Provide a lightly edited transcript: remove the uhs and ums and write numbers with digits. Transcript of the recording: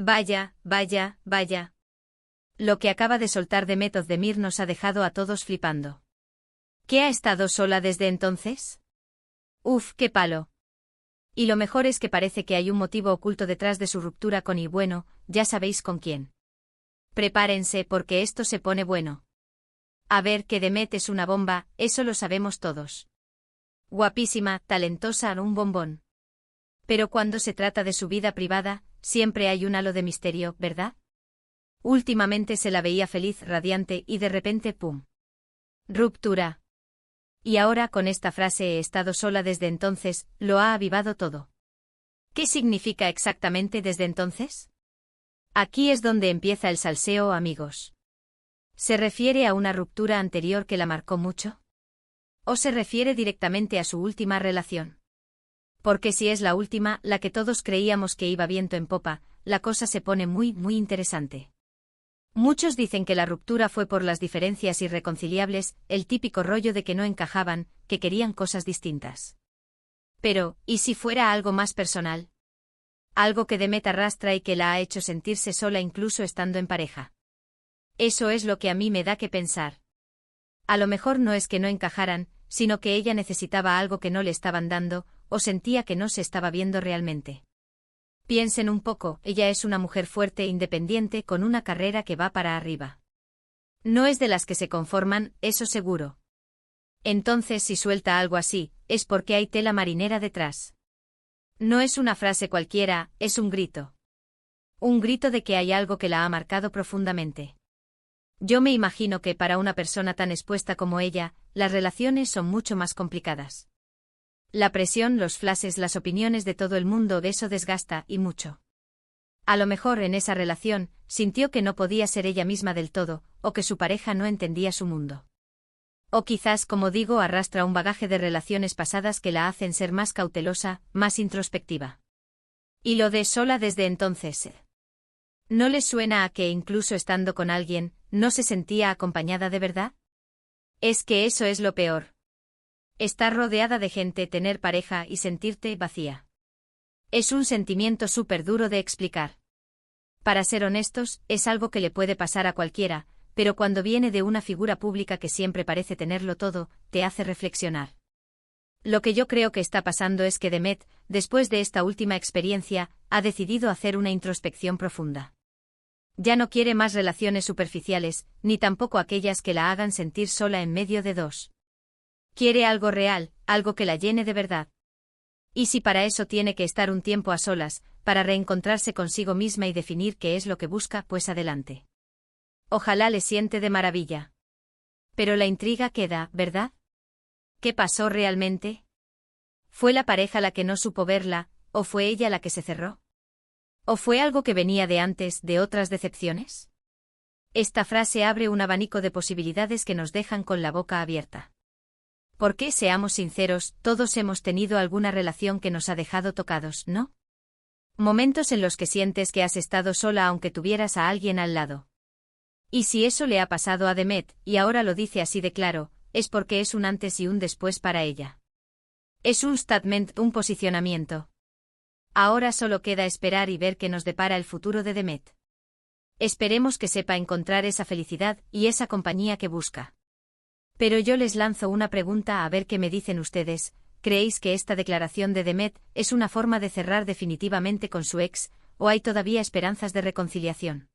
Vaya, vaya, vaya. Lo que acaba de soltar Demet Özdemir nos ha dejado a todos flipando. ¿Qué ha estado sola desde entonces? Uf, qué palo. Y lo mejor es que parece que hay un motivo oculto detrás de su ruptura con y bueno, ya sabéis con quién. Prepárense porque esto se pone bueno. A ver que Demet es una bomba, eso lo sabemos todos. Guapísima, talentosa, un bombón. Pero cuando se trata de su vida privada, siempre hay un halo de misterio, ¿verdad? Últimamente se la veía feliz, radiante y de repente ¡pum! Ruptura. Y ahora con esta frase he estado sola desde entonces, lo ha avivado todo. ¿Qué significa exactamente desde entonces? Aquí es donde empieza el salseo, amigos. ¿Se refiere a una ruptura anterior que la marcó mucho? ¿O se refiere directamente a su última relación? Porque si es la última, la que todos creíamos que iba viento en popa, la cosa se pone muy, muy interesante. Muchos dicen que la ruptura fue por las diferencias irreconciliables, el típico rollo de que no encajaban, que querían cosas distintas. Pero, ¿y si fuera algo más personal? Algo que Demet arrastra y que la ha hecho sentirse sola incluso estando en pareja. Eso es lo que a mí me da que pensar. A lo mejor no es que no encajaran, sino que ella necesitaba algo que no le estaban dando, o sentía que no se estaba viendo realmente. Piensen un poco, ella es una mujer fuerte e independiente con una carrera que va para arriba. No es de las que se conforman, eso seguro. Entonces si suelta algo así, es porque hay tela marinera detrás. No es una frase cualquiera, es un grito. Un grito de que hay algo que la ha marcado profundamente. Yo me imagino que para una persona tan expuesta como ella, las relaciones son mucho más complicadas. La presión, los flashes, las opiniones de todo el mundo, eso desgasta, y mucho. A lo mejor en esa relación, sintió que no podía ser ella misma del todo, o que su pareja no entendía su mundo. O quizás, como digo, arrastra un bagaje de relaciones pasadas que la hacen ser más cautelosa, más introspectiva. Y lo de sola desde entonces. ¿No les suena a que incluso estando con alguien, no se sentía acompañada de verdad? Es que eso es lo peor. Estar rodeada de gente, tener pareja y sentirte vacía. Es un sentimiento súper duro de explicar. Para ser honestos, es algo que le puede pasar a cualquiera, pero cuando viene de una figura pública que siempre parece tenerlo todo, te hace reflexionar. Lo que yo creo que está pasando es que Demet, después de esta última experiencia, ha decidido hacer una introspección profunda. Ya no quiere más relaciones superficiales, ni tampoco aquellas que la hagan sentir sola en medio de dos. Quiere algo real, algo que la llene de verdad. Y si para eso tiene que estar un tiempo a solas, para reencontrarse consigo misma y definir qué es lo que busca, pues adelante. Ojalá le siente de maravilla. Pero la intriga queda, ¿verdad? ¿Qué pasó realmente? ¿Fue la pareja la que no supo verla, o fue ella la que se cerró? ¿O fue algo que venía de antes, de otras decepciones? Esta frase abre un abanico de posibilidades que nos dejan con la boca abierta. Porque, seamos sinceros, todos hemos tenido alguna relación que nos ha dejado tocados, ¿no? Momentos en los que sientes que has estado sola aunque tuvieras a alguien al lado. Y si eso le ha pasado a Demet, y ahora lo dice así de claro, es porque es un antes y un después para ella. Es un statement, un posicionamiento. Ahora solo queda esperar y ver qué nos depara el futuro de Demet. Esperemos que sepa encontrar esa felicidad y esa compañía que busca. Pero yo les lanzo una pregunta a ver qué me dicen ustedes. ¿Creéis que esta declaración de Demet es una forma de cerrar definitivamente con su ex, o hay todavía esperanzas de reconciliación?